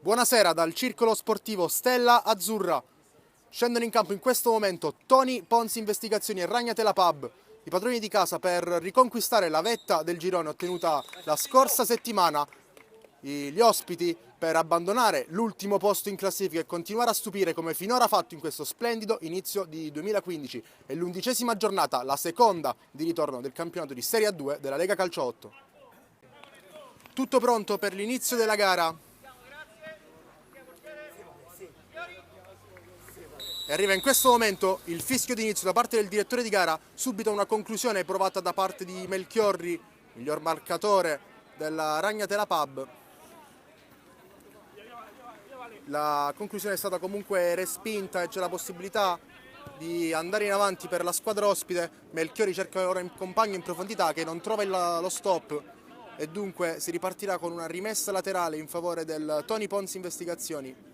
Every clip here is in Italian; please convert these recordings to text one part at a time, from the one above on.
Buonasera dal circolo sportivo Stella Azzurra. Scendono in campo in questo momento Tony Ponzi Investigazioni e Ragnatela Pub, i padroni di casa, per riconquistare la vetta del girone ottenuta la scorsa settimana. Gli ospiti per abbandonare l'ultimo posto in classifica e continuare a stupire come finora fatto in questo splendido inizio di 2015. È l'11ª giornata, la seconda di ritorno del campionato di Serie A2 della Lega Calcio 8. Tutto pronto per l'inizio della gara. E arriva in questo momento il fischio d'inizio da parte del direttore di gara, subito una conclusione provata da parte di Melchiorri, miglior marcatore della Ragnatela Pub. La conclusione è stata comunque respinta e c'è la possibilità di andare in avanti per la squadra ospite. Melchiorri cerca ora un compagno in profondità che non trova lo stop e dunque si ripartirà con una rimessa laterale in favore del Tony Ponzi Investigazioni.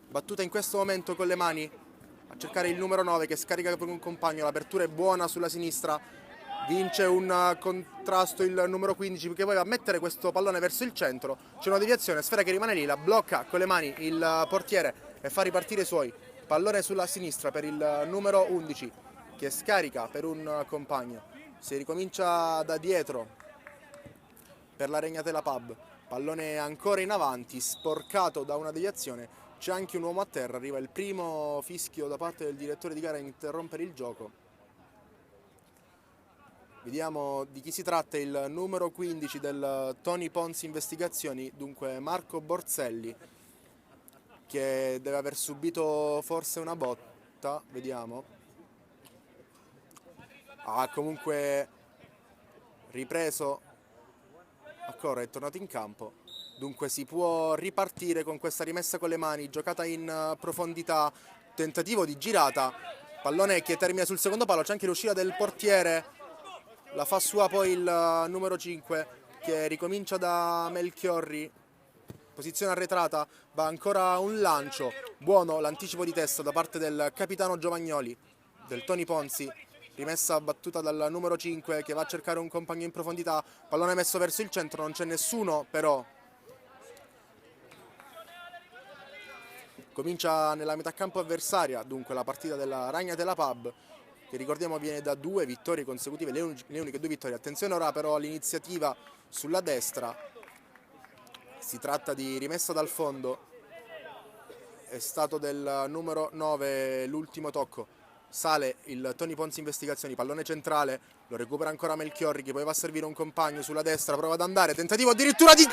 Battuta in questo momento con le mani a cercare il numero 9 che scarica per un compagno. L'apertura è buona sulla sinistra, vince un contrasto il numero 15 che poi va a mettere questo pallone verso il centro. C'è una deviazione, sfera che rimane lì, la blocca con le mani il portiere e fa ripartire i suoi. Pallone sulla sinistra per il numero 11 che scarica per un compagno. Si ricomincia da dietro per la Ragnatela Pub. Pallone ancora in avanti, sporcato da una deviazione. C'è anche un uomo a terra, arriva il primo fischio da parte del direttore di gara a interrompere il gioco. Vediamo di chi si tratta, il numero 15 del Tony Ponzi Investigazioni, dunque Marco Borzelli, che deve aver subito forse una botta, vediamo. Ha comunque ripreso a correre, è tornato in campo. Dunque si può ripartire con questa rimessa con le mani, giocata in profondità, tentativo di girata, pallone che termina sul secondo palo, c'è anche l'uscita del portiere, la fa sua poi il numero 5 che ricomincia da Melchiorri, posizione arretrata, va ancora un lancio, buono l'anticipo di testa da parte del capitano Giovagnoli, del Tony Ponzi. Rimessa battuta dal numero 5 che va a cercare un compagno in profondità, pallone messo verso il centro, non c'è nessuno però. Comincia nella metà campo avversaria, dunque la partita della Ragnatela Pub, che ricordiamo viene da 2 vittorie consecutive, le uniche 2 vittorie. Attenzione ora però all'iniziativa sulla destra, si tratta di rimessa dal fondo, è stato del numero 9 l'ultimo tocco. Sale il Tony Ponzi Investigazioni, pallone centrale, lo recupera ancora Melchiorri che poi va a servire un compagno sulla destra, prova ad andare, tentativo addirittura di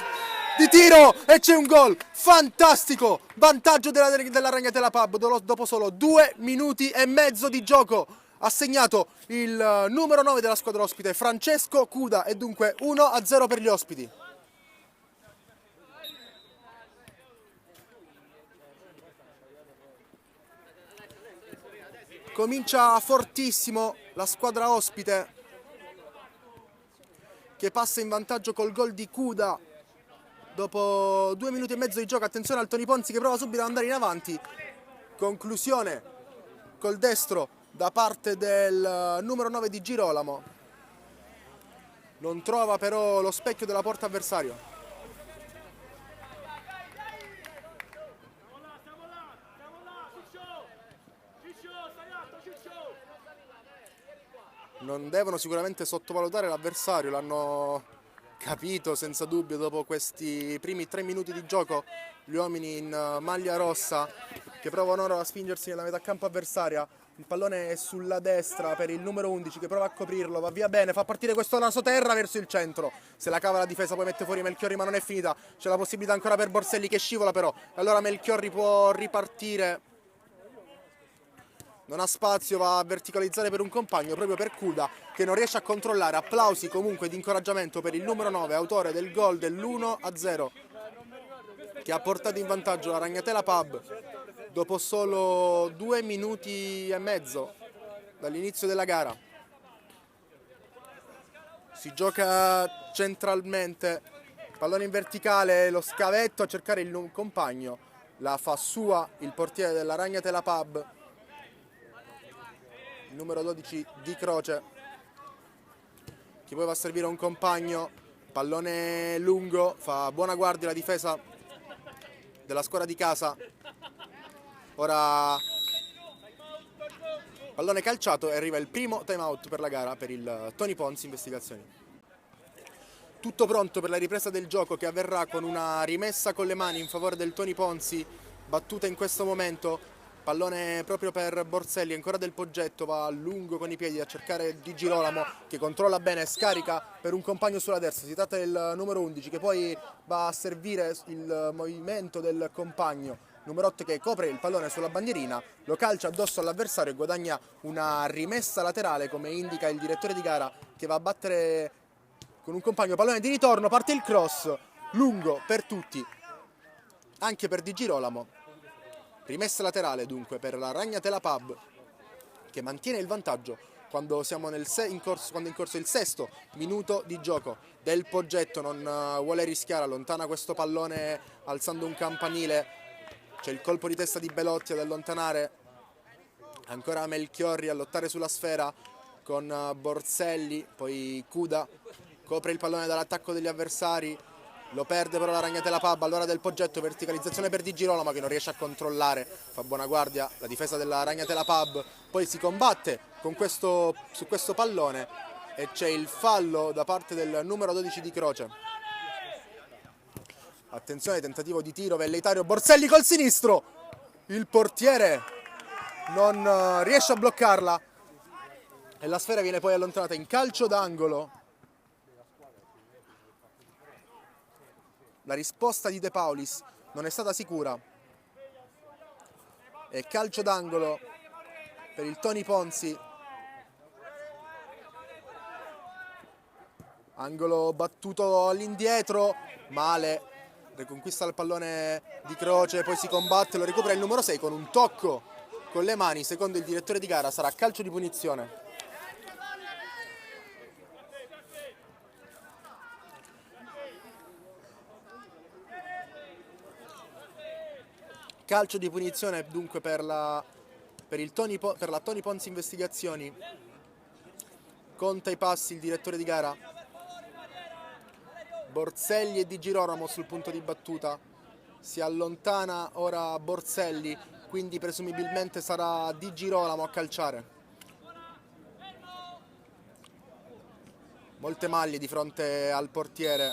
tiro e c'è un gol fantastico, vantaggio della Ragnatela Pub dopo solo 2 minuti e mezzo di gioco. Ha segnato il numero 9 della squadra ospite, Francesco Cuda, e dunque 1-0 per gli ospiti. Comincia fortissimo la squadra ospite che passa in vantaggio col gol di Cuda dopo 2 minuti e mezzo di gioco. Attenzione al Tony Ponzi che prova subito ad andare in avanti. Conclusione col destro da parte del numero 9 di Girolamo. Non trova però lo specchio della porta avversario. Non devono sicuramente sottovalutare l'avversario, l'hanno capito senza dubbio dopo questi primi 3 minuti di gioco gli uomini in maglia rossa che provano ora a spingersi nella metà campo avversaria. Il pallone è sulla destra per il numero 11 che prova a coprirlo, va via bene, fa partire questo nasoterra verso il centro, se la cava la difesa poi mette fuori Melchiorri ma non è finita, c'è la possibilità ancora per Borselli che scivola però, allora Melchiorri può ripartire. Non ha spazio, va a verticalizzare per un compagno, proprio per Cuda, che non riesce a controllare. Applausi comunque di incoraggiamento per il numero 9, autore del gol dell'1-0, che ha portato in vantaggio la Ragnatela Pub dopo solo 2 minuti e mezzo dall'inizio della gara. Si gioca centralmente, pallone in verticale, lo scavetto a cercare il compagno, la fa sua il portiere della Ragnatela Pub, il numero 12 Di Croce, che poi va a servire un compagno, pallone lungo, fa buona guardia la difesa della squadra di casa. Ora pallone calciato e arriva il primo time out per la gara per il Tony Ponzi Investigazioni. Tutto pronto per la ripresa del gioco, che avverrà con una rimessa con le mani in favore del Tony Ponzi, battuta in questo momento. Pallone proprio per Borselli, ancora del Poggetto, va lungo con i piedi a cercare Di Girolamo, che controlla bene, scarica per un compagno sulla destra. Si tratta del numero 11, che poi va a servire il movimento del compagno numero 8, che copre il pallone sulla bandierina, lo calcia addosso all'avversario e guadagna una rimessa laterale, come indica il direttore di gara, che va a battere con un compagno. Pallone di ritorno, parte il cross lungo per tutti, anche per Di Girolamo. Rimessa laterale dunque per la Ragnatela Pub, che mantiene il vantaggio quando siamo quando è in corso il sesto minuto di gioco. Del Poggetto non vuole rischiare, allontana questo pallone alzando un campanile. C'è il colpo di testa di Belotti ad allontanare. Ancora Melchiorri a lottare sulla sfera con Borselli, poi Cuda copre il pallone dall'attacco degli avversari. Lo perde però la Ragnatela Pub, allora Del Poggetto, verticalizzazione per Di Girolamo, che non riesce a controllare, fa buona guardia la difesa della Ragnatela Pub. Poi si combatte con su questo pallone e c'è il fallo da parte del numero 12 di Croce. Attenzione, tentativo di tiro velleitario, Borselli col sinistro, il portiere non riesce a bloccarla e la sfera viene poi allontanata in calcio d'angolo. La risposta di De Paulis non è stata sicura e calcio d'angolo per il Tony Ponzi. Angolo battuto all'indietro, male, riconquista il pallone di Croce, poi si combatte, lo recupera il numero 6 con un tocco con le mani. Secondo il direttore di gara sarà calcio di punizione. Calcio di punizione dunque per la Tony Ponzi Investigazioni. Conta i passi il direttore di gara. Borselli e Di Girolamo sul punto di battuta. Si allontana ora Borselli, quindi presumibilmente sarà Di Girolamo a calciare. Molte maglie di fronte al portiere.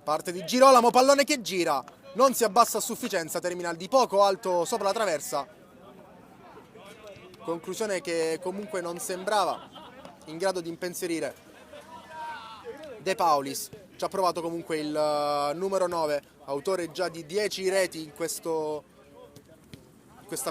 Parte Di Girolamo, pallone che gira, non si abbassa a sufficienza, termina di poco alto sopra la traversa. Conclusione che comunque non sembrava in grado di impensierire De Paulis. Ci ha provato comunque il numero 9, autore già di 10 reti in questa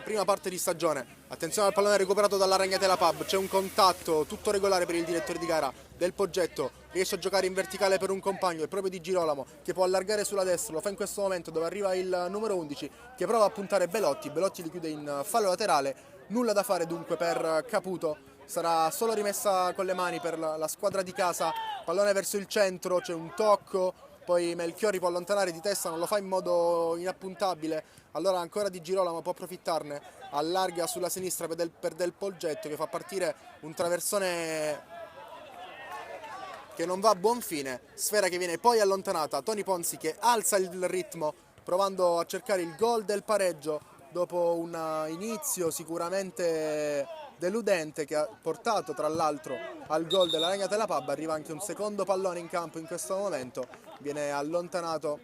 prima parte di stagione. Attenzione al pallone recuperato dalla Ragnatela Pub, c'è un contatto tutto regolare per il direttore di gara. Del Poggetto riesce a giocare in verticale per un compagno, è proprio Di Girolamo che può allargare sulla destra, lo fa in questo momento dove arriva il numero 11 che prova a puntare Belotti. Belotti li chiude in fallo laterale, nulla da fare dunque per Caputo, sarà solo rimessa con le mani per la squadra di casa. Pallone verso il centro, c'è un tocco, poi Melchiorri può allontanare di testa, non lo fa in modo inappuntabile, allora ancora Di Girolamo può approfittarne, allarga sulla sinistra per Del Poggetto che fa partire un traversone che non va a buon fine, sfera che viene poi allontanata. Tony Ponzi che alza il ritmo provando a cercare il gol del pareggio dopo un inizio sicuramente deludente che ha portato tra l'altro al gol della Ragnatela Pub. Arriva anche un secondo pallone in campo in questo momento, viene allontanato,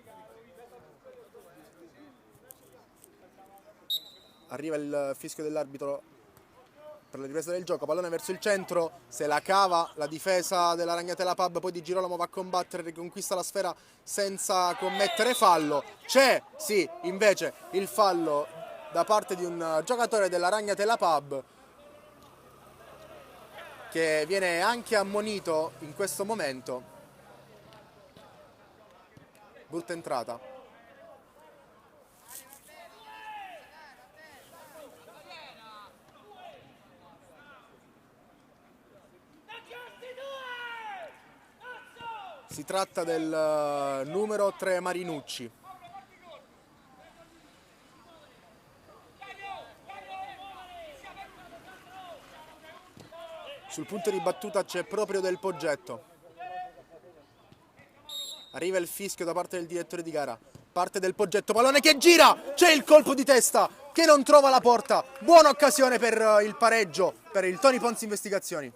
arriva il fischio dell'arbitro per la ripresa del gioco. Pallone verso il centro, se la cava la difesa della Ragnatela Pub, poi Di Girolamo va a combattere, riconquista la sfera senza commettere fallo. C'è, sì, invece il fallo da parte di un giocatore della Ragnatela Pub che viene anche ammonito in questo momento. Brutta entrata. Si tratta del numero 3 Marinucci. Sul punto di battuta c'è proprio Del Poggetto. Arriva il fischio da parte del direttore di gara. parte del Poggetto, pallone che gira, c'è il colpo di testa che non trova la porta, buona occasione per il pareggio per il Tony Ponzi Investigazioni.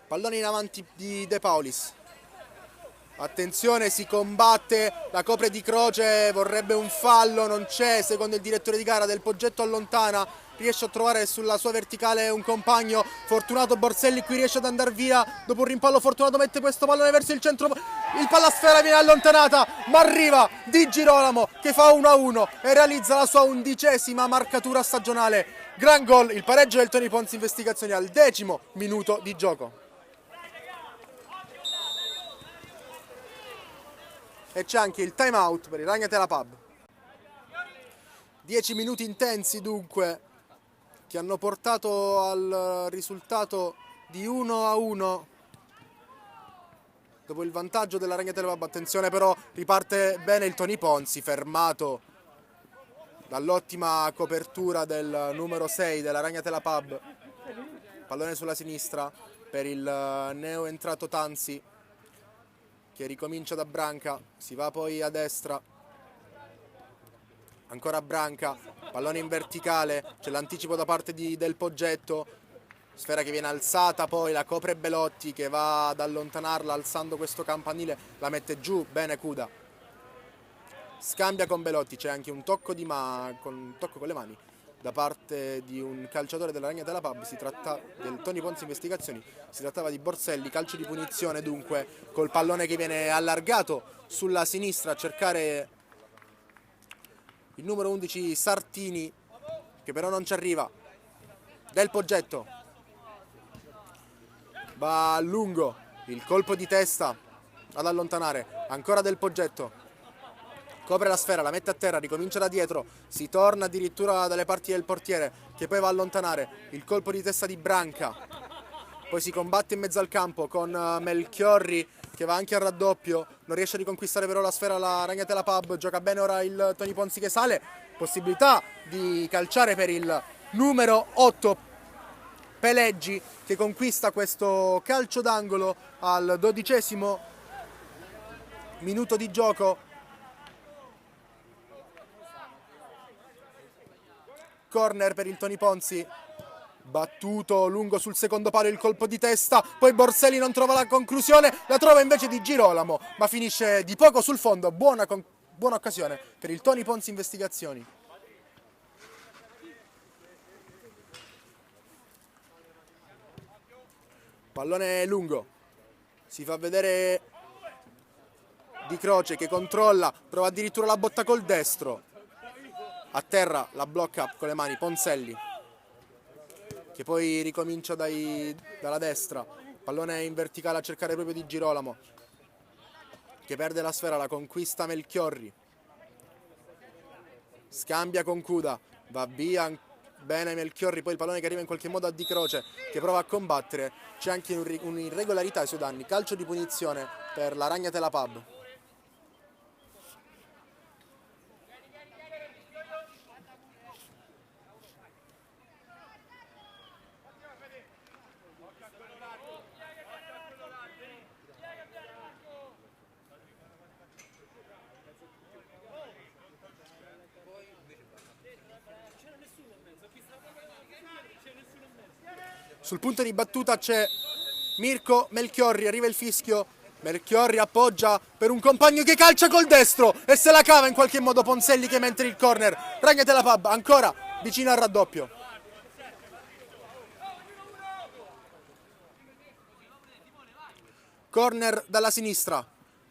Pallone in avanti di De Paulis, attenzione, si combatte, la copre di Croce, vorrebbe un fallo, non c'è, secondo il direttore di gara. Del Poggetto allontana, riesce a trovare sulla sua verticale un compagno. Fortunato Borselli qui riesce ad andare via dopo un rimpallo. Fortunato mette questo pallone verso il centro, il pallasfera viene allontanata, ma arriva Di Girolamo che fa 1-1 e realizza la sua 11ª marcatura stagionale. Gran gol, il pareggio del Tony Ponzi Investigazioni al 10° minuto di gioco. E c'è anche il time out per il Ragnatela Pub. 10 minuti intensi dunque, che hanno portato al risultato di 1-1 dopo il vantaggio della Ragnatela Pub. Attenzione però, riparte bene il Tony Ponzi, fermato dall'ottima copertura del numero 6 della Ragnatela Pub. Pallone sulla sinistra per il neo entrato Tanzi, che ricomincia da Branca, si va poi a destra, ancora Branca, pallone in verticale, c'è l'anticipo da parte del Poggetto, sfera che viene alzata, poi la copre Belotti che va ad allontanarla alzando questo campanile, la mette giù, bene Cuda, scambia con Belotti, c'è anche un tocco un tocco con le mani da parte di un calciatore della Ragnatela Pub, si tratta del Tony Ponzi Investigazioni, si trattava di Borselli, calcio di punizione dunque col pallone che viene allargato sulla sinistra a cercare il numero 11 Sartini, che però non ci arriva. Del Poggetto va a lungo, il colpo di testa ad allontanare, ancora Del Poggetto, copre la sfera, la mette a terra, ricomincia da dietro, si torna addirittura dalle parti del portiere che poi va a allontanare, il colpo di testa di Branca, poi si combatte in mezzo al campo con Melchiorri che va anche al raddoppio, non riesce a riconquistare però la sfera la Ragnatela Pub, gioca bene ora il Tony Ponzi che sale, possibilità di calciare per il numero 8 Peleggi che conquista questo calcio d'angolo al 12° minuto di gioco. Corner per il Tony Ponzi, battuto lungo sul secondo palo, il colpo di testa, poi Borselli non trova la conclusione, la trova invece Di Girolamo, ma finisce di poco sul fondo, buona occasione per il Tony Ponzi Investigazioni. Pallone lungo, si fa vedere Di Croce che controlla, prova addirittura la botta col destro. A terra la blocca con le mani Ponselli, che poi ricomincia dalla destra, pallone in verticale a cercare proprio Di Girolamo, che perde la sfera, la conquista Melchiorri, scambia con Cuda, va via bene Melchiorri, poi il pallone che arriva in qualche modo a Di Croce, che prova a combattere, c'è anche un'irregolarità ai suoi danni, calcio di punizione per la Ragnatela Pub. Sul punto di battuta c'è Mirko Melchiorri, arriva il fischio, Melchiorri appoggia per un compagno che calcia col destro e se la cava in qualche modo Ponselli che mentre il corner. Ragnatela Pub ancora vicino al raddoppio. Corner dalla sinistra,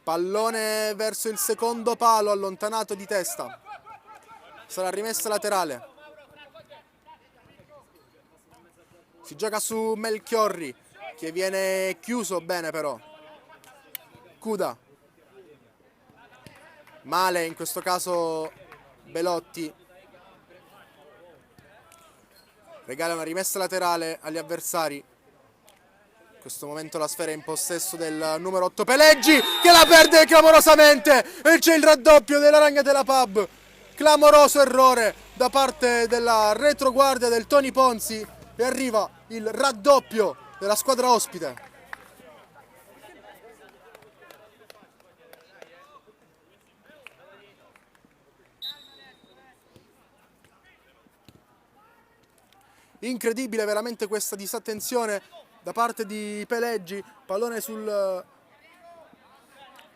pallone verso il secondo palo, allontanato di testa, sarà rimessa laterale. Si gioca su Melchiorri che viene chiuso bene però. Cuda. Male in questo caso Belotti. Regala una rimessa laterale agli avversari. In questo momento la sfera è in possesso del numero 8 Peleggi che la perde clamorosamente e c'è il raddoppio della Ragnatela Pub. Clamoroso errore da parte della retroguardia del Tony Ponzi e arriva il raddoppio della squadra ospite. Incredibile veramente questa disattenzione da parte di Peleggi, pallone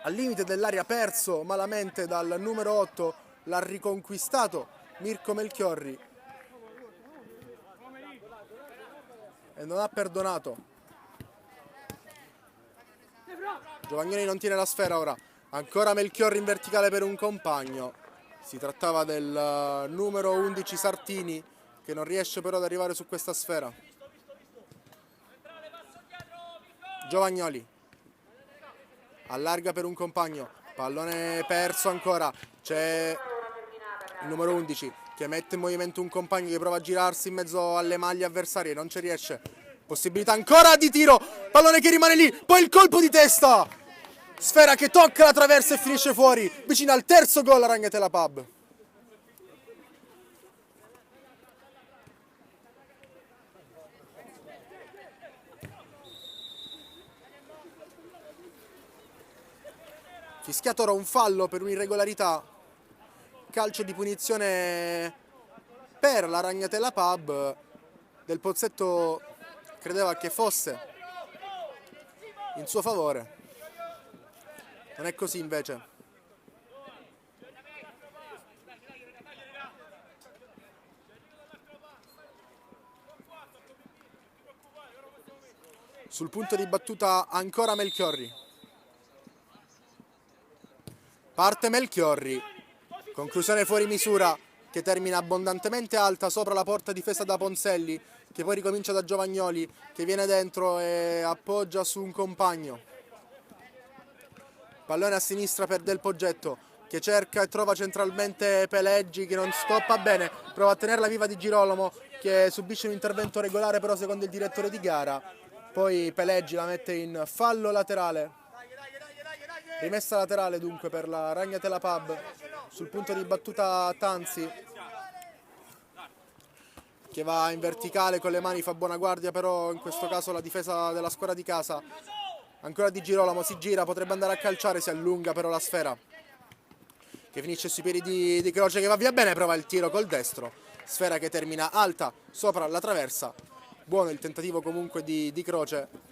al limite dell'area perso malamente dal numero 8, l'ha riconquistato Mirko Melchiorri e non ha perdonato. Giovagnoli non tiene la sfera ora, ancora Melchiorri in verticale per un compagno, si trattava del numero 11 Sartini, che non riesce però ad arrivare su questa sfera. Giovagnoli allarga per un compagno, pallone perso ancora, c'è il numero 11 che mette in movimento un compagno che prova a girarsi in mezzo alle maglie avversarie, non ci riesce, possibilità ancora di tiro, pallone che rimane lì, poi il colpo di testa, sfera che tocca la traversa e finisce fuori, vicino al terzo gol a Ragnatela Pub. Fischiato ora un fallo per un'irregolarità, calcio di punizione per la Ragnatela Pub. Del Pozzetto credeva che fosse in suo favore, non è così invece. Sul punto di battuta ancora Melchiorri. Parte Melchiorri, conclusione fuori misura che termina abbondantemente alta sopra la porta difesa da Ponzelli, che poi ricomincia da Giovagnoli che viene dentro e appoggia su un compagno. Pallone a sinistra per Del Poggetto che cerca e trova centralmente Peleggi che non stoppa bene, prova a tenerla viva Di Girolamo che subisce un intervento regolare però secondo il direttore di gara. Poi Peleggi la mette in fallo laterale. Rimessa laterale dunque per la Ragnatela Pub. Sul punto di battuta Tanzi che va in verticale con le mani, fa buona guardia però in questo caso la difesa della squadra di casa. Ancora Di Girolamo, si gira, potrebbe andare a calciare, si allunga però la sfera che finisce sui piedi di Croce che va via bene, prova il tiro col destro, sfera che termina alta sopra la traversa. Buono il tentativo comunque di Croce.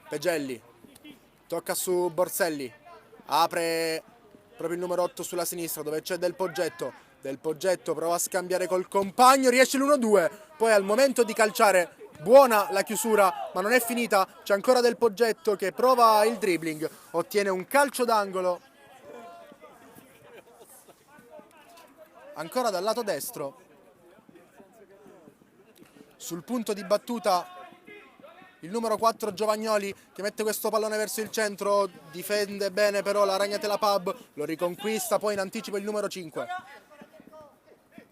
Pegelli tocca su Borselli, apre proprio il numero 8 sulla sinistra dove c'è Del Poggetto. Del Poggetto prova a scambiare col compagno, riesce l'1-2, poi al momento di calciare buona la chiusura ma non è finita, c'è ancora Del Poggetto che prova il dribbling, ottiene un calcio d'angolo ancora dal lato destro. Sul punto di battuta il numero 4 Giovagnoli che mette questo pallone verso il centro, difende bene però la Ragnatela Pub, lo riconquista poi in anticipo il numero 5.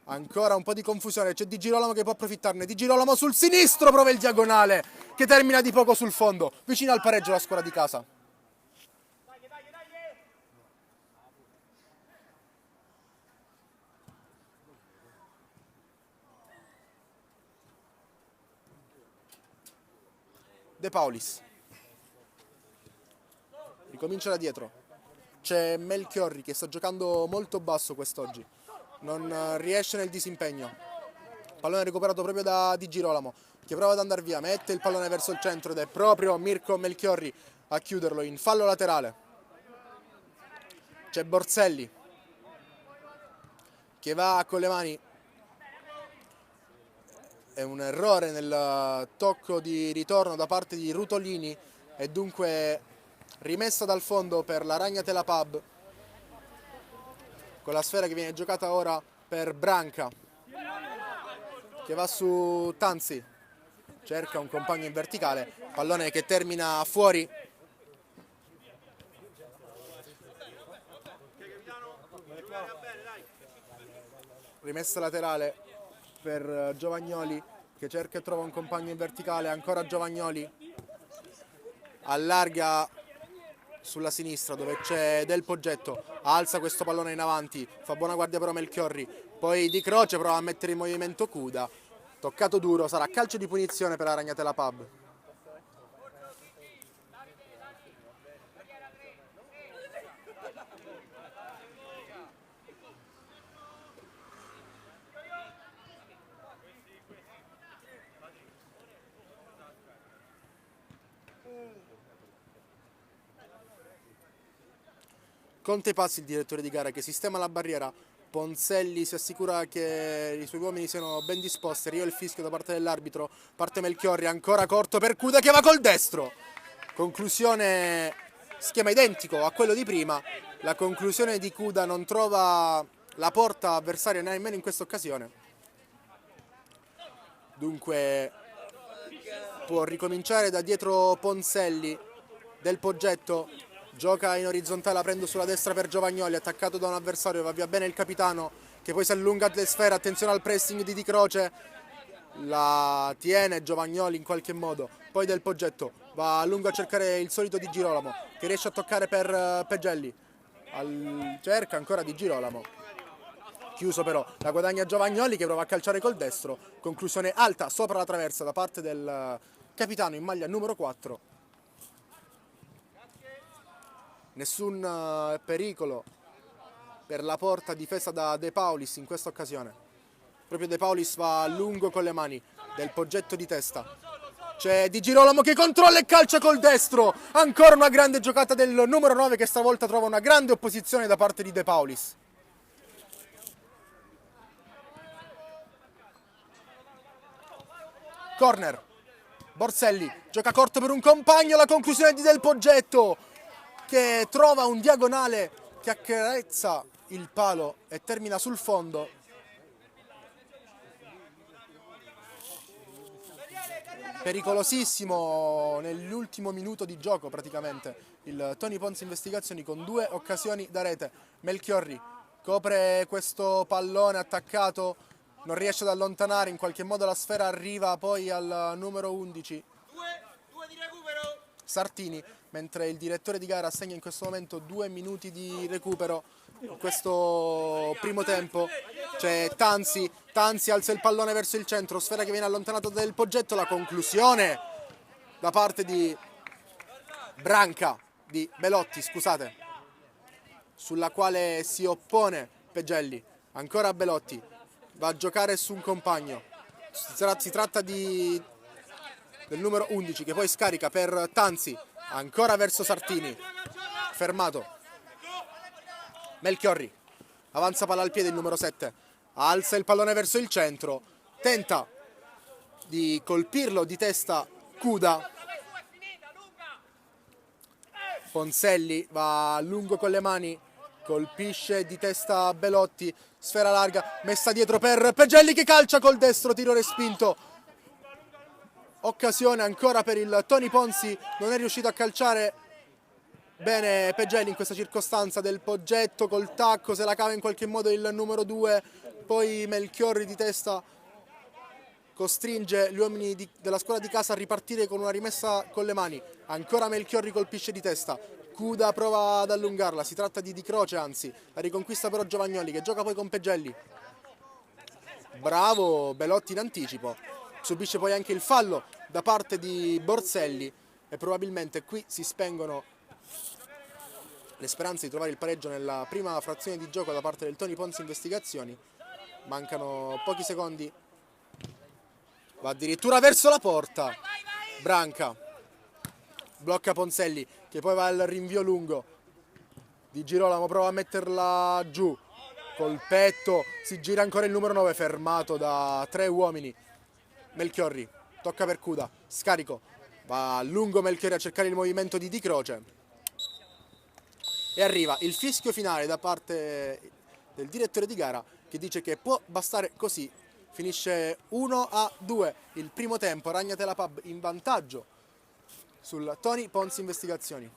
Ancora un po' di confusione, c'è Di Girolamo che può approfittarne, Di Girolamo sul sinistro, prova il diagonale che termina di poco sul fondo, vicino al pareggio la squadra di casa. De Paulis ricomincia da dietro, c'è Melchiorri che sta giocando molto basso quest'oggi, non riesce nel disimpegno. Pallone recuperato proprio da Di Girolamo che prova ad andare via, mette il pallone verso il centro ed è proprio Mirko Melchiorri a chiuderlo in fallo laterale. C'è Borselli che va con le mani, è un errore nel tocco di ritorno da parte di Rutolini e dunque rimessa dal fondo per la Ragnatela Pub con la sfera che viene giocata ora per Branca che va su Tanzi, cerca un compagno in verticale, pallone che termina fuori. Rimessa laterale per Giovagnoli che cerca e trova un compagno in verticale, ancora Giovagnoli allarga sulla sinistra dove c'è Del Poggetto, alza questo pallone in avanti, fa buona guardia però Melchiorri, poi Di Croce prova a mettere in movimento Cuda, toccato duro, sarà calcio di punizione per la Ragnatela Pub. Conte Passi, il direttore di gara, che sistema la barriera. Ponzelli si assicura che i suoi uomini siano ben disposti. Arriva il fischio da parte dell'arbitro. Parte Melchiorri, ancora corto per Cuda che va col destro. Conclusione, schema identico a quello di prima. La conclusione di Cuda non trova la porta avversaria nemmeno in questa occasione. Dunque può ricominciare da dietro Ponzelli. Del Poggetto gioca in orizzontale aprendo sulla destra per Giovagnoli, attaccato da un avversario, va via bene il capitano che poi si allunga le sfere, attenzione al pressing di Di Croce, la tiene Giovagnoli in qualche modo, poi Del Poggetto va a lungo a cercare il solito Di Girolamo che riesce a toccare per Pegelli, cerca ancora Di Girolamo, chiuso però, la guadagna Giovagnoli che prova a calciare col destro, conclusione alta sopra la traversa da parte del capitano in maglia numero 4. Nessun pericolo per la porta difesa da De Paulis in questa occasione. Proprio De Paulis va a lungo con le mani, Del Poggetto di testa. C'è Di Girolamo che controlla e calcia col destro. Ancora una grande giocata del numero 9 che stavolta trova una grande opposizione da parte di De Paulis. Corner. Borselli gioca corto per un compagno, la conclusione di Del Poggetto che trova un diagonale che accarezza il palo e termina sul fondo. Pericolosissimo nell'ultimo minuto di gioco praticamente il Tony Pons Investigazioni con 2 occasioni da rete. Melchiorri copre questo pallone attaccato, non riesce ad allontanare, in qualche modo la sfera arriva poi al numero 11 Sartini, mentre il direttore di gara assegna in questo momento 2 minuti di recupero in questo primo tempo. C'è Tanzi alza il pallone verso il centro, sfera che viene allontanata dal Poggetto, la conclusione da parte di Belotti, scusate, sulla quale si oppone Pegelli. Ancora Belotti, va a giocare su un compagno, si tratta del numero 11 che poi scarica per Tanzi, ancora verso Sartini, fermato. Melchiorri, avanza palla al piede il numero 7, alza il pallone verso il centro, tenta di colpirlo di testa Cuda. Ponzelli va a lungo con le mani, colpisce di testa Belotti, sfera larga, messa dietro per Pegelli che calcia col destro, tiro respinto. Occasione ancora per il Tony Ponzi, non è riuscito a calciare bene Pegelli in questa circostanza. Del Poggetto col tacco se la cava in qualche modo il numero 2, poi Melchiorri di testa costringe gli uomini della squadra di casa a ripartire con una rimessa con le mani. Ancora Melchiorri colpisce di testa, Cuda prova ad allungarla, si tratta di Croce anzi, la riconquista però Giovagnoli che gioca poi con Pegelli. Bravo Belotti in anticipo, subisce poi anche il fallo da parte di Borselli e probabilmente qui si spengono le speranze di trovare il pareggio nella prima frazione di gioco da parte del Tony Pons Investigazioni. Mancano pochi secondi, va addirittura verso la porta. Branca blocca Ponzelli che poi va al rinvio lungo. Di Girolamo prova a metterla giù col petto, si gira ancora il numero 9 fermato da 3 uomini. Melchiorri tocca per Cuda, scarico, va a lungo Melchiorri a cercare il movimento di Di Croce e arriva il fischio finale da parte del direttore di gara che dice che può bastare così. Finisce 1-2 il primo tempo, Ragnatela Pub in vantaggio sul Tony Pons Investigazioni.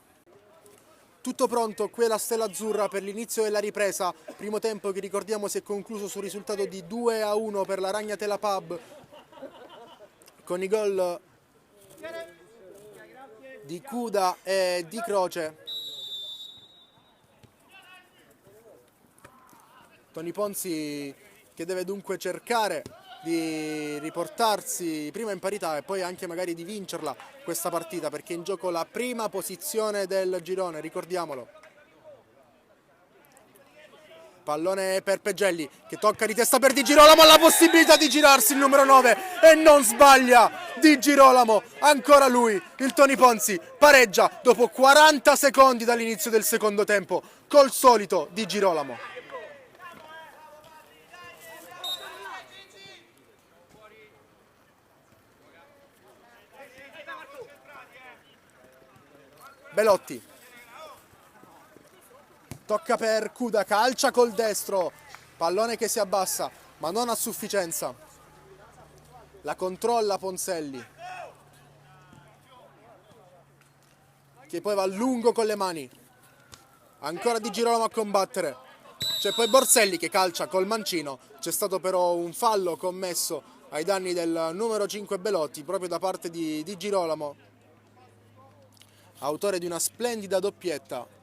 Tutto pronto, qui è la Stella Azzurra per l'inizio della ripresa. Primo tempo che ricordiamo si è concluso sul risultato di 2-1 per la Ragnatela Pub, con i gol di Cuda e di Croce. Tony Ponzi che deve dunque cercare di riportarsi prima in parità e poi anche magari di vincerla questa partita, perché è in gioco la prima posizione del girone, ricordiamolo. Pallone per Pegelli che tocca di testa per Di Girolamo, ha la possibilità di girarsi il numero 9 e non sbaglia Di Girolamo, ancora lui, il Tony Ponzi pareggia dopo 40 secondi dall'inizio del secondo tempo col solito Di Girolamo. Belotti tocca per Cuda, calcia col destro, pallone che si abbassa ma non a sufficienza, la controlla Ponzelli che poi va a lungo con le mani, ancora Di Girolamo a combattere, c'è poi Borselli che calcia col mancino, c'è stato però un fallo commesso ai danni del numero 5 Belotti proprio da parte di Di Girolamo, autore di una splendida doppietta.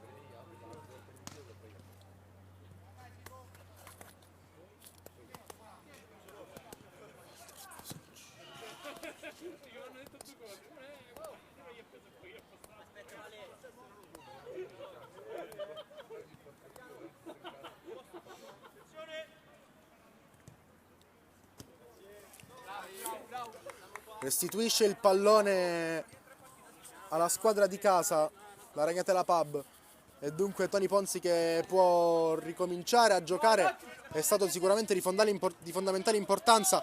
Restituisce il pallone alla squadra di casa, la Ragnatela Pub, e dunque Tony Ponzi che può ricominciare a giocare è stato sicuramente di fondamentale importanza.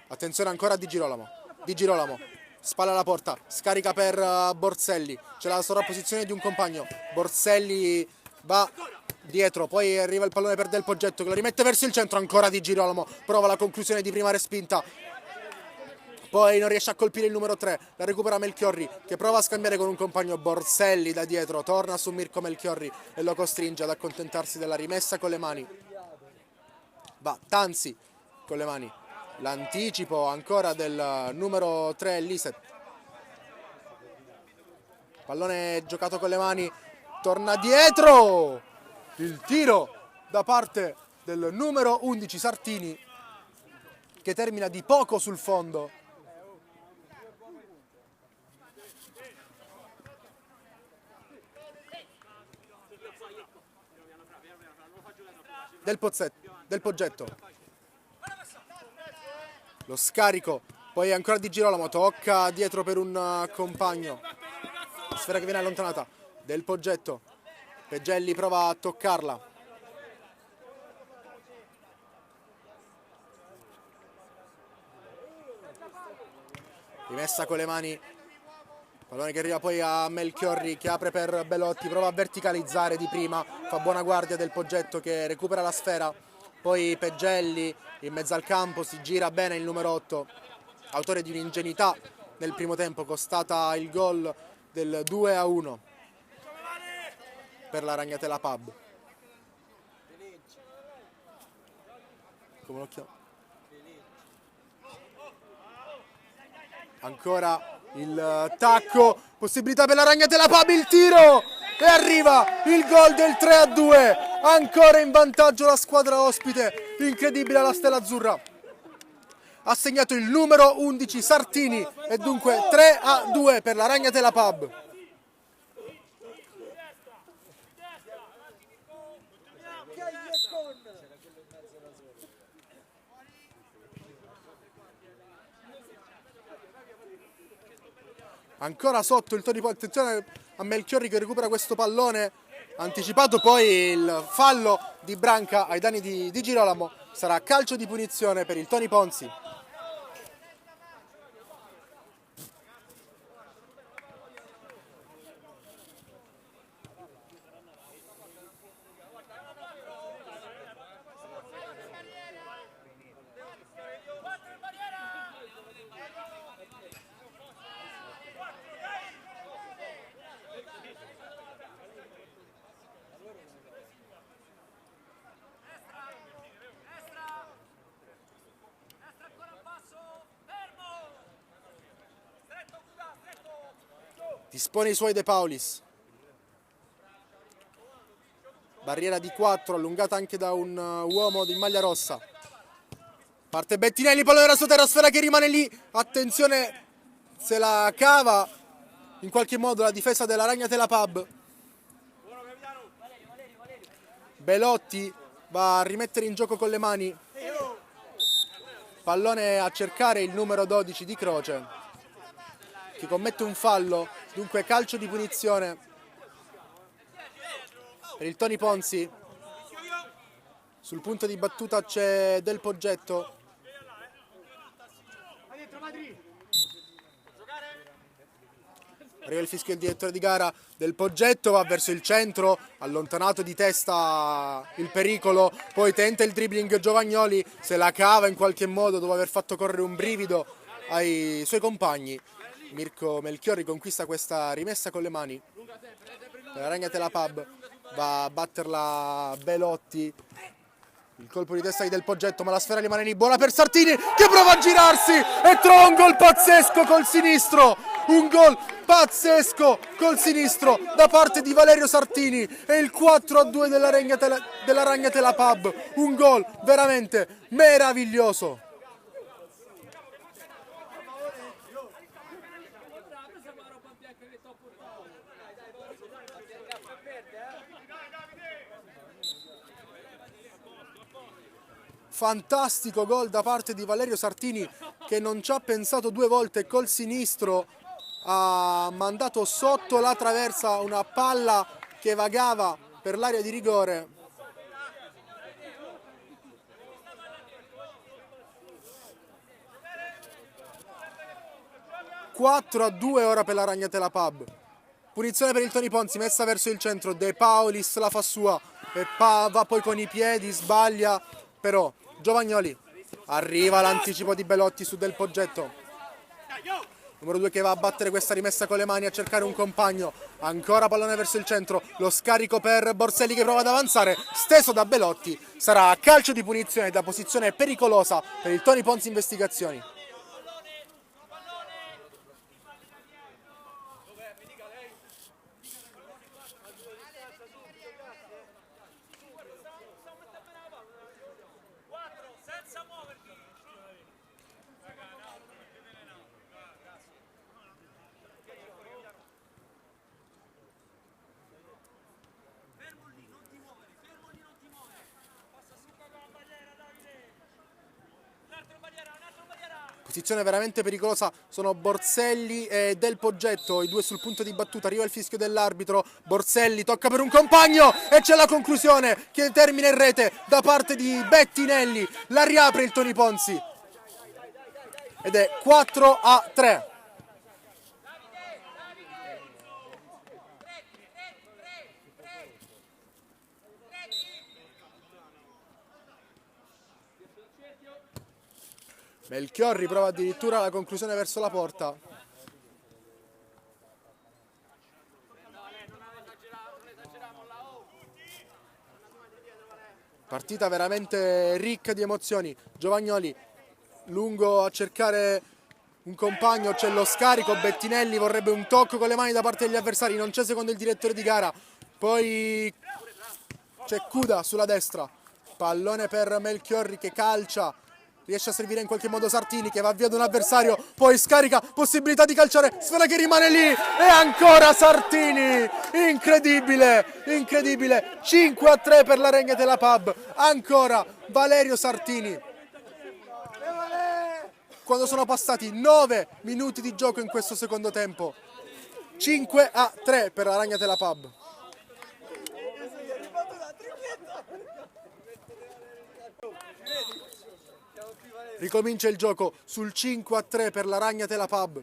Attenzione ancora a Di Girolamo, Di Girolamo, spalla alla porta, scarica per Borselli, c'è la sovrapposizione di un compagno, Borselli va dietro, poi arriva il pallone per Del Poggetto che lo rimette verso il centro, ancora Di Girolamo, prova la conclusione di prima respinta, poi non riesce a colpire il numero 3, la recupera Melchiorri che prova a scambiare con un compagno, Borselli da dietro, torna su Mirko Melchiorri e lo costringe ad accontentarsi della rimessa con le mani. Va Tanzi con le mani, l'anticipo ancora del numero 3 Liset, pallone giocato con le mani, torna dietro, il tiro da parte del numero 11 Sartini che termina di poco sul fondo. Del Poggetto, lo scarico, poi ancora Di Girolamo, tocca dietro per un compagno, sfera che viene allontanata, Del Poggetto, Pegelli prova a toccarla, rimessa con le mani, pallone che arriva poi a Melchiorri che apre per Belotti, prova a verticalizzare di prima, fa buona guardia Del Poggetto che recupera la sfera, poi Pegelli in mezzo al campo, si gira bene il numero 8, autore di un'ingenuità nel primo tempo, costata il gol del 2-1 per la Ragnatela Pub. Come lo chiamo? Ancora il tacco, possibilità per la Ragnatela Pub, il tiro e arriva il gol del 3-2, ancora in vantaggio la squadra ospite, incredibile la Stella Azzurra, ha segnato il numero 11 Sartini e dunque 3-2 per la Ragnatela Pub. Ancora sotto il Tony Ponzi, attenzione a Melchiorri che recupera questo pallone anticipato, poi il fallo di Branca ai danni di Girolamo, sarà calcio di punizione per il Tony Ponzi. Dispone i suoi De Paulis, barriera di 4 allungata anche da un uomo di maglia rossa, Parte Bettinelli, pallone nella sua terra, sfera che rimane lì. Attenzione, se la cava in qualche modo la difesa della Ragnatela Pub. Belotti va a rimettere in gioco con le mani. Pallone a cercare il numero 12 di Croce, che commette un fallo, dunque calcio di punizione per il Tony Ponzi. Sul punto di battuta c'è Del Poggetto. Arriva il fischio del direttore di gara. Del Poggetto va verso il centro, allontanato di testa il pericolo, poi tenta il dribbling Giovagnoli, se la cava in qualche modo dopo aver fatto correre un brivido ai suoi compagni. Mirko Melchiorri conquista questa rimessa con le mani. La Ragnatela Pub va a batterla Belotti. Il colpo di testa di Del Poggetto, ma la sfera rimane lì, buona per Sartini che prova a girarsi e trova un gol pazzesco col sinistro, un gol pazzesco col sinistro da parte di Valerio Sartini, e il 4-2 della Ragnatela Pub, un gol veramente meraviglioso. Fantastico gol da parte di Valerio Sartini, che non ci ha pensato due volte, col sinistro ha mandato sotto la traversa una palla che vagava per l'area di rigore. (4-2) ora per la Ragnatela Pub. Punizione per il Tony Ponzi, messa verso il centro, De Paulis la fa sua e va poi con i piedi, sbaglia, però Giovagnoli, arriva l'anticipo di Belotti su Del Poggetto. Numero 2 che va a battere questa rimessa con le mani, a cercare un compagno. Ancora pallone verso il centro, lo scarico per Borselli che prova ad avanzare, steso da Belotti. Sarà calcio di punizione da posizione pericolosa per il Tony Ponzi Investigazioni. Posizione veramente pericolosa, sono Borselli e Del Poggetto, i due sul punto di battuta. Arriva il fischio dell'arbitro, Borselli tocca per un compagno e c'è la conclusione che termina in rete da parte di Bettinelli. La riapre il Tony Ponzi ed è 4-3. Melchiorri prova addirittura la conclusione verso la porta. Partita veramente ricca di emozioni. Giovagnoli lungo a cercare un compagno, c'è lo scarico, Bettinelli vorrebbe un tocco con le mani da parte degli avversari, non c'è secondo il direttore di gara. Poi c'è Cuda sulla destra, pallone per Melchiorri che calcia, riesce a servire in qualche modo Sartini che va via da un avversario, poi scarica, possibilità di calciare, sfera che rimane lì e ancora Sartini, incredibile, incredibile, 5-3 per la Ragnatela Pub, ancora Valerio Sartini. Quando sono passati 9 minuti di gioco in questo secondo tempo, 5-3 per la Ragnatela Pub. Ricomincia il gioco sul 5-3 per la Ragnatela Pub.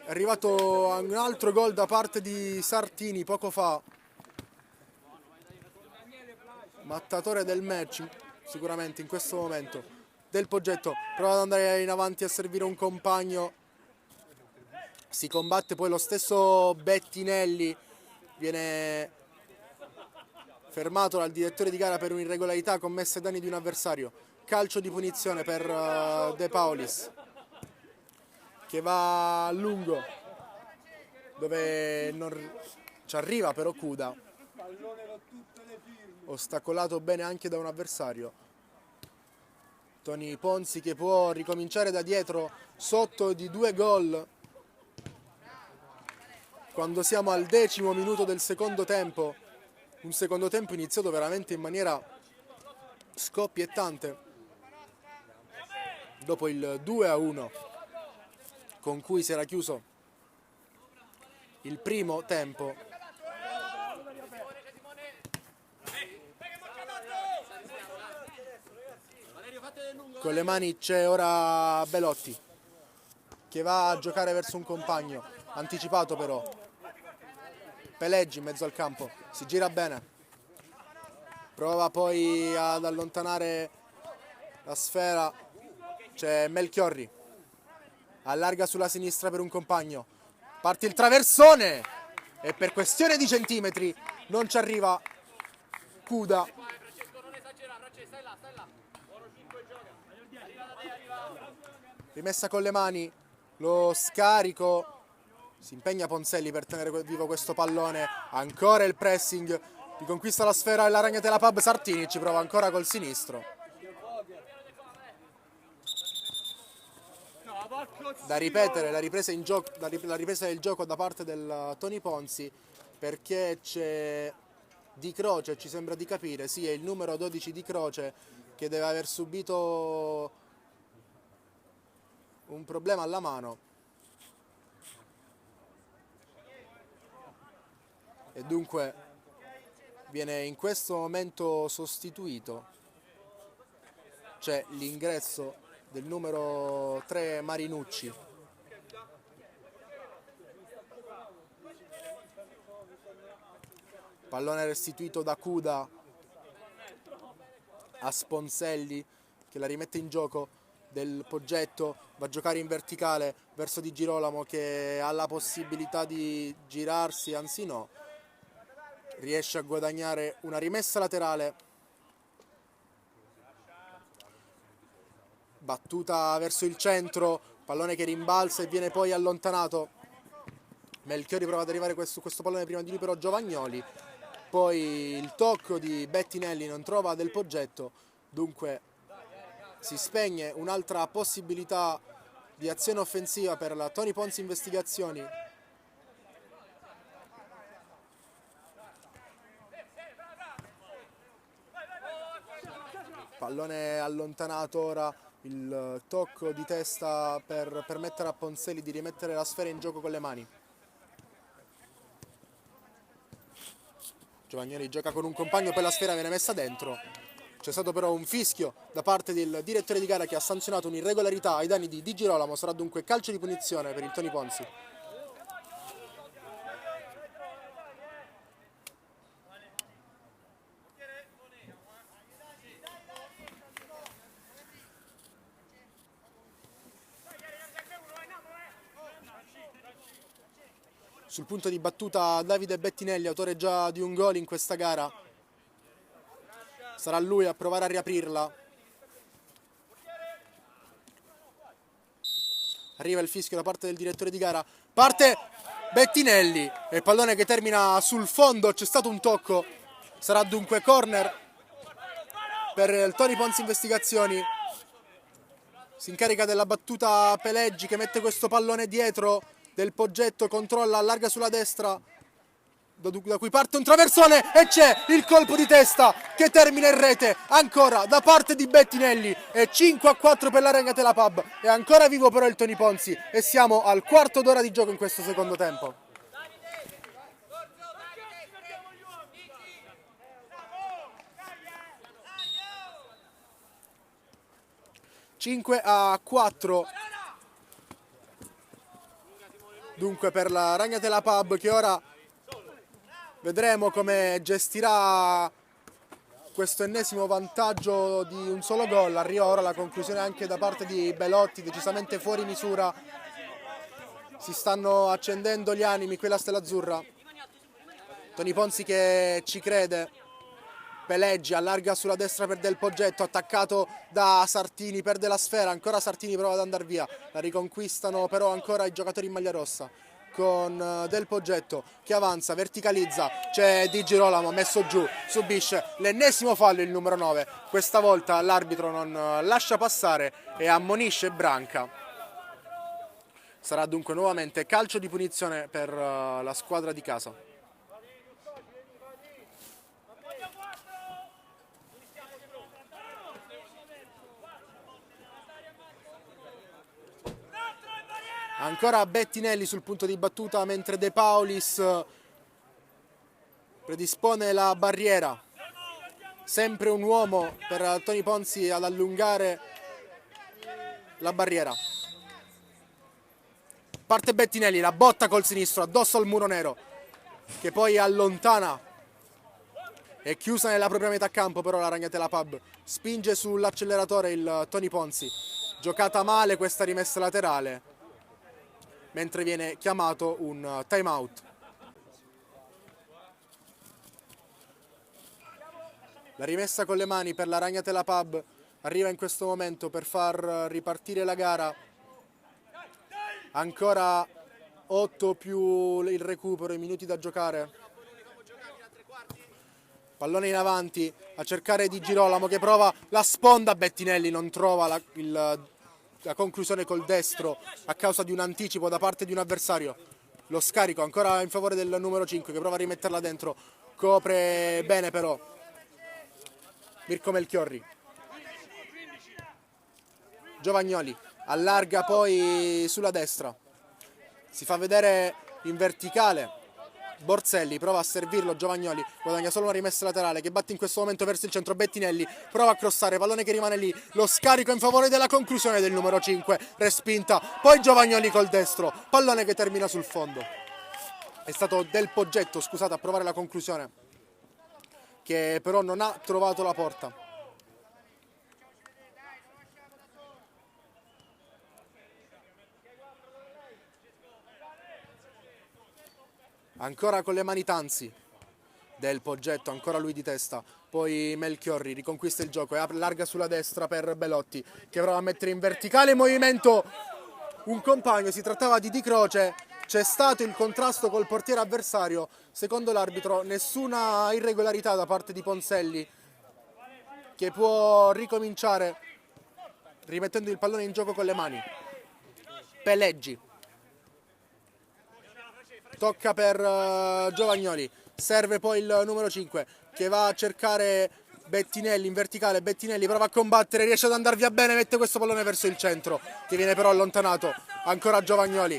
È arrivato un altro gol da parte di Sartini poco fa. Mattatore del match sicuramente in questo momento. Del Poggetto prova ad andare in avanti a servire un compagno. Si combatte poi lo stesso Bettinelli. Viene fermato dal direttore di gara per un'irregolarità commessa ai danni di un avversario. Calcio di punizione per De Paulis, che va a lungo, dove non ci arriva però Cuda, ostacolato bene anche da un avversario. Tony Ponzi che può ricominciare da dietro sotto di 2 gol quando siamo al 10° minuto del secondo tempo, un secondo tempo iniziato veramente in maniera scoppiettante dopo il 2-1 con cui si era chiuso il primo tempo. Con le mani c'è ora Belotti che va a giocare verso un compagno, anticipato però. Peleggi in mezzo al campo, si gira bene, prova poi ad allontanare la sfera, c'è Melchiorri, allarga sulla sinistra per un compagno, parte il traversone e per questione di centimetri non ci arriva Cuda. Rimessa con le mani, lo scarico, si impegna Ponzelli per tenere vivo questo pallone, ancora il pressing, riconquista la sfera e la Ragnatela Pub. Sartini ci prova ancora col sinistro. Da ripetere la ripresa del gioco da parte del Tony Ponzi, perché c'è Di Croce, ci sembra di capire, sì, è il numero 12 Di Croce che deve aver subito un problema alla mano e dunque viene in questo momento sostituito. C'è l'ingresso del numero 3 Marinucci. Pallone restituito da Cuda a Sponselli che la rimette in gioco. Del Poggetto va a giocare in verticale verso Di Girolamo che ha la possibilità di girarsi, anzi no, riesce a guadagnare una rimessa laterale, battuta verso il centro, pallone che rimbalza e viene poi allontanato. Melchiorri prova ad arrivare su questo pallone prima di lui però Giovagnoli, poi il tocco di Bettinelli non trova Del Poggetto, dunque si spegne un'altra possibilità di azione offensiva per la Tony Ponzi Investigazioni. Pallone allontanato ora, il tocco di testa per permettere a Ponzelli di rimettere la sfera in gioco con le mani. Giovagnoli gioca con un compagno, poi la sfera viene messa dentro. C'è stato però un fischio da parte del direttore di gara che ha sanzionato un'irregolarità ai danni di Di Girolamo, sarà dunque calcio di punizione per il Tony Ponzi. Sul punto di battuta Davide Bettinelli, autore già di un gol in questa gara. Sarà lui a provare a riaprirla. Arriva il fischio da parte del direttore di gara. Parte Bettinelli e il pallone che termina sul fondo. C'è stato un tocco. Sarà dunque corner per il Tony Ponzi Investigazioni. Si incarica della battuta Peleggi che mette questo pallone dietro. Del Poggetto controlla, allarga sulla destra, da cui parte un traversone e c'è il colpo di testa che termina in rete ancora da parte di Bettinelli. È 5-4 per la Ragnatela Pub. È ancora vivo però il Tony Ponzi e siamo al quarto d'ora di gioco in questo secondo tempo. (5-4) dunque per la Ragnatela Pub, che ora vedremo come gestirà questo ennesimo vantaggio di un solo gol. Arriva ora la conclusione anche da parte di Belotti, decisamente fuori misura. Si stanno accendendo gli animi qui alla Stella Azzurra. Tony Ponzi che ci crede. Peleggi allarga sulla destra per Del Poggetto, attaccato da Sartini, perde la sfera, ancora Sartini prova ad andare via, la riconquistano però ancora i giocatori in maglia rossa. con Del Poggetto che avanza, verticalizza, c'è Di Girolamo messo giù, subisce l'ennesimo fallo il numero 9, questa volta l'arbitro non lascia passare e ammonisce Branca. Sarà dunque nuovamente calcio di punizione per la squadra di casa. Ancora Bettinelli sul punto di battuta mentre De Paulis predispone la barriera. Sempre un uomo per Tony Ponzi ad allungare la barriera. Parte Bettinelli, la botta col sinistro addosso al muro nero che poi allontana. È chiusa nella propria metà campo però la Ragnatela Pub. Spinge sull'acceleratore il Tony Ponzi. Giocata male questa rimessa laterale, mentre viene chiamato un time out. La rimessa con le mani per la Ragnatela Pub arriva in questo momento per far ripartire la gara. Ancora 8 più il recupero, i minuti da giocare. Pallone in avanti a cercare Di Girolamo che prova la sponda. Bettinelli non trova la conclusione col destro a causa di un anticipo da parte di un avversario. Lo scarico ancora in favore del numero 5 che prova a rimetterla dentro. Copre bene però Mirko Melchiorri. Giovagnoli allarga poi sulla destra. Si fa vedere in verticale. Borzelli prova a servirlo, Giovagnoli guadagna solo una rimessa laterale che batte in questo momento verso il centro. Bettinelli prova a crossare, pallone che rimane lì, lo scarico in favore della conclusione del numero 5, respinta, poi Giovagnoli col destro, pallone che termina sul fondo. È stato Del Poggetto, scusate, a provare la conclusione, che però non ha trovato la porta. Ancora con le mani Tanzi, Del Poggetto, ancora lui di testa, poi Melchiorri riconquista il gioco e allarga sulla destra per Belotti che prova a mettere in verticale in movimento un compagno, si trattava di Croce, c'è stato il contrasto col portiere avversario, secondo l'arbitro nessuna irregolarità da parte di Ponselli che può ricominciare rimettendo il pallone in gioco con le mani. Peleggi. Tocca per Giovagnoli, serve poi il numero 5 che va a cercare Bettinelli in verticale. Bettinelli prova a combattere, riesce ad andare via bene, mette questo pallone verso il centro che viene però allontanato. Ancora Giovagnoli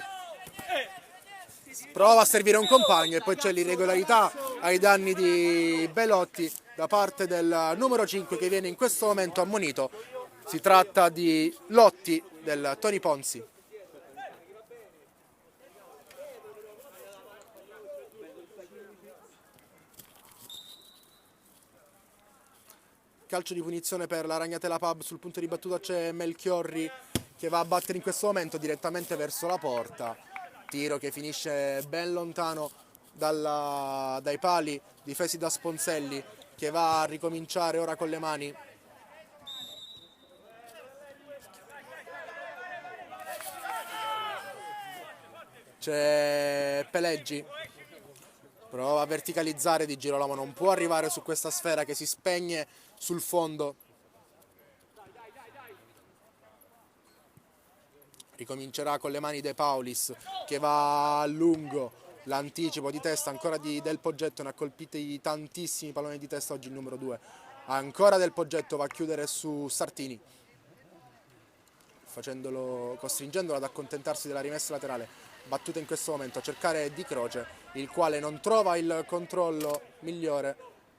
prova a servire un compagno e poi c'è l'irregolarità ai danni di Belotti da parte del numero 5 che viene in questo momento ammonito. Si tratta di Lotti del Tony Ponzi. Calcio di punizione per la Ragnatela Pub, sul punto di battuta c'è Melchiorri che va a battere in questo momento direttamente verso la porta. Tiro che finisce ben lontano dai pali difesi da Sponselli che va a ricominciare ora con le mani. C'è Peleggi, prova a verticalizzare Di Girolamo, non può arrivare su questa sfera che si spegne sul fondo. Ricomincerà con le mani De Paulis che va a lungo, l'anticipo di testa ancora di Del Poggetto, ne ha colpiti tantissimi palloni di testa oggi il numero 2. Ancora Del Poggetto va a chiudere su Sartini, costringendolo ad accontentarsi della rimessa laterale. Battuta in questo momento a cercare Di Croce, il quale non trova il controllo migliore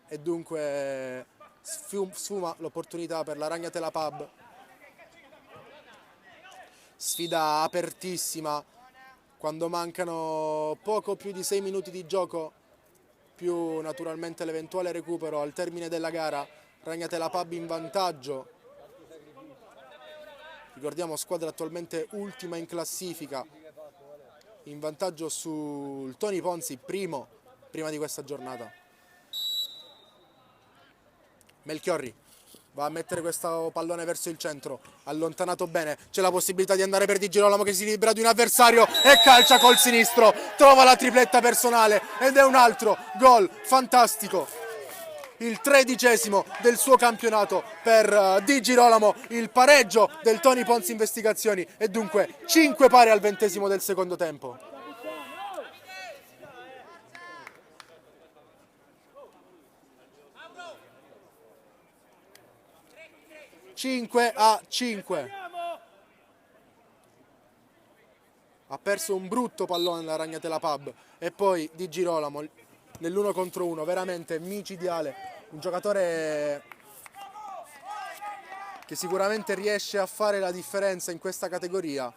e dunque sfuma l'opportunità per la Ragnatela Pub. Sfida apertissima quando mancano poco più di 6 minuti di gioco, più naturalmente l'eventuale recupero al termine della gara. Ragnatela Pub in vantaggio. Ricordiamo, squadra attualmente ultima in classifica, in vantaggio sul Tony Ponzi, prima di questa giornata. Melchiorri va a mettere questo pallone verso il centro, allontanato bene, c'è la possibilità di andare per Di Girolamo che si libera di un avversario e calcia col sinistro, trova la tripletta personale ed è un altro gol fantastico, il 13° del suo campionato per Di Girolamo, il pareggio del Tony Ponzi Investigazioni e dunque 5 pari al 20° del secondo tempo. 5-5. Ha perso un brutto pallone la Ragnatela Pub e poi Di Girolamo nell'1 contro 1, veramente micidiale, un giocatore che sicuramente riesce a fare la differenza in questa categoria,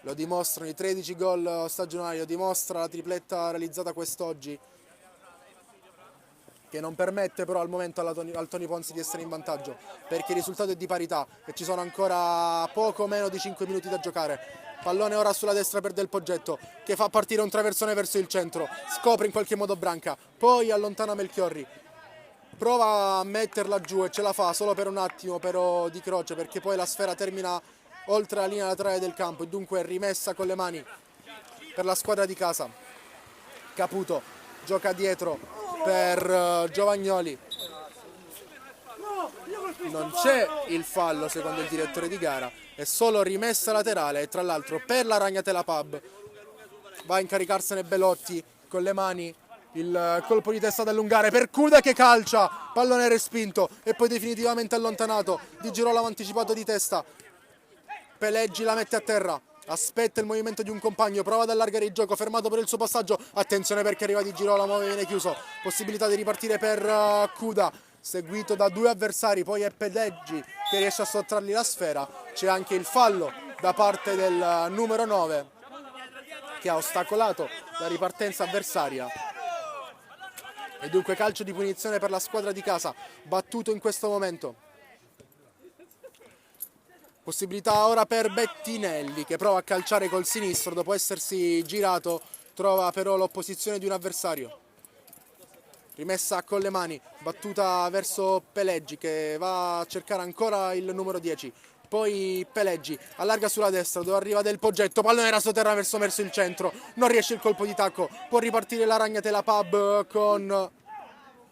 lo dimostrano i 13 gol stagionali, lo dimostra la tripletta realizzata quest'oggi, che non permette però al momento al Tony Ponzi di essere in vantaggio, perché il risultato è di parità e ci sono ancora poco meno di 5 minuti da giocare. Pallone ora sulla destra per Del Poggetto, che fa partire un traversone verso il centro, scopre in qualche modo Branca, poi allontana Melchiorri, prova a metterla giù e ce la fa solo per un attimo però di croce, perché poi la sfera termina oltre la linea laterale del campo e dunque è rimessa con le mani per la squadra di casa. Caputo gioca dietro per Giovagnoli, non c'è il fallo secondo il direttore di gara, è solo rimessa laterale e tra l'altro per la Ragnatela Pub va a incaricarsene Belotti con le mani, il colpo di testa da allungare per Cuda che calcia, pallone respinto e poi definitivamente allontanato. Di Girolamo anticipato di testa, Peleggi la mette a terra, aspetta il movimento di un compagno, prova ad allargare il gioco, fermato per il suo passaggio, attenzione perché arriva Di Girolamo e viene chiuso, possibilità di ripartire per Cuda, seguito da 2 avversari, poi è Peleggi che riesce a sottrargli la sfera, c'è anche il fallo da parte del numero 9 che ha ostacolato la ripartenza avversaria e dunque calcio di punizione per la squadra di casa, battuto in questo momento. Possibilità ora per Bettinelli che prova a calciare col sinistro, dopo essersi girato trova però l'opposizione di un avversario. Rimessa con le mani, battuta verso Peleggi che va a cercare ancora il numero 10. Poi Peleggi allarga sulla destra dove arriva Del Poggetto, pallone era sotterra verso il centro, non riesce il colpo di tacco, può ripartire la Ragnatela Pub con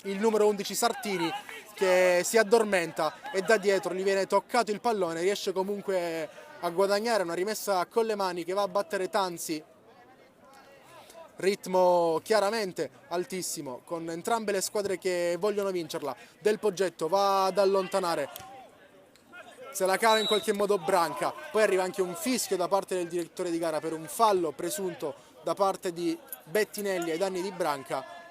il numero 11 Sartini che si addormenta e da dietro gli viene toccato il pallone, riesce comunque a guadagnare una rimessa con le mani che va a battere Tanzi, ritmo chiaramente altissimo con entrambe le squadre che vogliono vincerla. Del Poggetto va ad allontanare, se la cava in qualche modo Branca, poi arriva anche un fischio da parte del direttore di gara per un fallo presunto da parte di Bettinelli ai danni di Branca.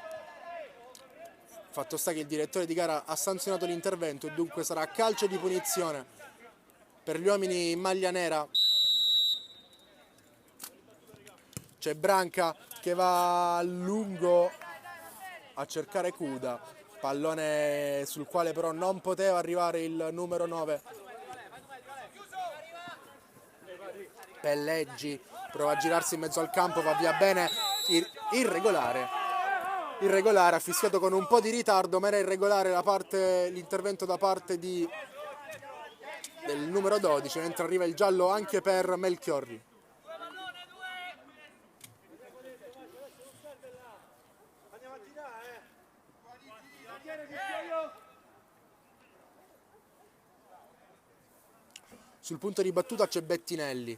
Fatto sta che il direttore di gara ha sanzionato l'intervento e dunque sarà calcio di punizione per gli uomini in maglia nera. C'è Branca che va a lungo a cercare Cuda, pallone sul quale però non poteva arrivare il numero 9. Pelleggi prova a girarsi in mezzo al campo, va via bene, irregolare, ha fischiato con un po' di ritardo, ma era irregolare l'intervento da parte del numero 12, mentre arriva il giallo anche per Melchiorri. Sul punto di battuta c'è Bettinelli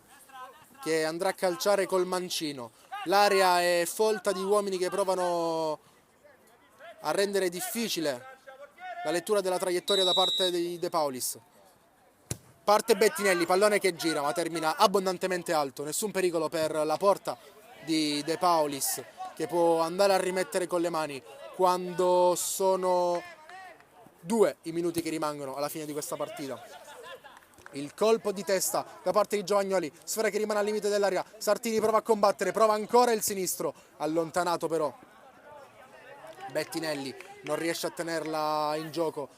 che andrà a calciare col mancino. L'area è folta di uomini che provano a rendere difficile la lettura della traiettoria da parte di De Paulis. Parte Bettinelli, pallone che gira ma termina abbondantemente alto, nessun pericolo per la porta di De Paulis che può andare a rimettere con le mani quando sono 2 i minuti che rimangono alla fine di questa partita. Il colpo di testa da parte di Giovagnoli, sfera che rimane al limite dell'area, Sartini prova a combattere, prova ancora il sinistro, allontanato però Bettinelli, non riesce a tenerla in gioco,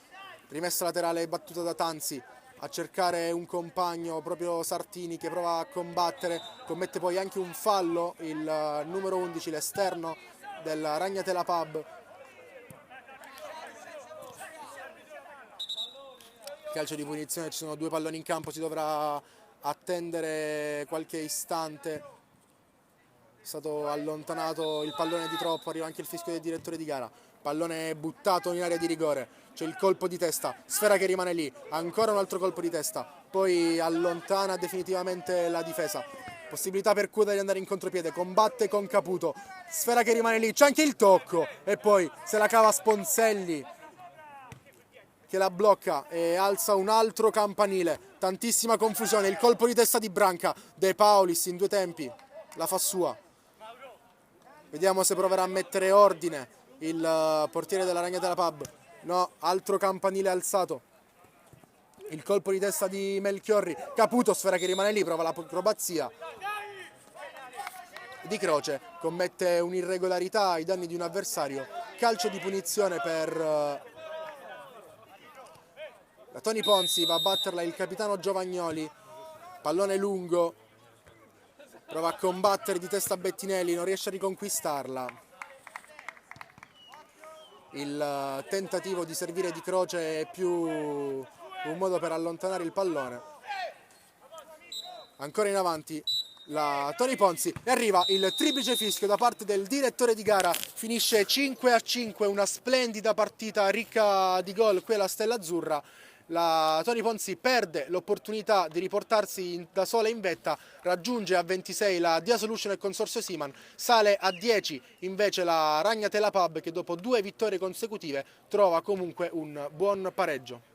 rimessa laterale battuta da Tanzi, a cercare un compagno proprio Sartini che prova a combattere, commette poi anche un fallo il numero 11, l'esterno della Ragnatela Pub, calcio di punizione, ci sono 2 palloni in campo, si dovrà attendere qualche istante. È stato allontanato il pallone di troppo, arriva anche il fischio del direttore di gara. Pallone buttato in area di rigore, c'è il colpo di testa, Sfera che rimane lì, ancora un altro colpo di testa, poi allontana definitivamente la difesa. Possibilità per Cuda di andare in contropiede, combatte con Caputo, Sfera che rimane lì, c'è anche il tocco e poi se la cava Sponselli che la blocca e alza un altro campanile. Tantissima confusione, il colpo di testa di Branca, De Paulis in 2 tempi la fa sua. Vediamo se proverà a mettere ordine il portiere della Ragnatela Pub. No, altro campanile alzato. Il colpo di testa di Melchiorri. Caputo, Sfera che rimane lì, prova l'acrobazia. Di Croce commette un'irregolarità ai danni di un avversario. Calcio di punizione per la Toni Ponzi, va a batterla il capitano Giovagnoli. Pallone lungo. Prova a combattere di testa Bettinelli, non riesce a riconquistarla. Il tentativo di servire di Croce è più un modo per allontanare il pallone. Ancora in avanti la Toni Ponzi e arriva il triplice fischio da parte del direttore di gara. Finisce 5-5, una splendida partita ricca di gol qui alla Stella Azzurra. La Toni Ponzi perde l'opportunità di riportarsi da sola in vetta, raggiunge a 26 la Dia Solution e Consorzio Siman, sale a 10 invece la Ragnatela Pub che dopo 2 vittorie consecutive trova comunque un buon pareggio.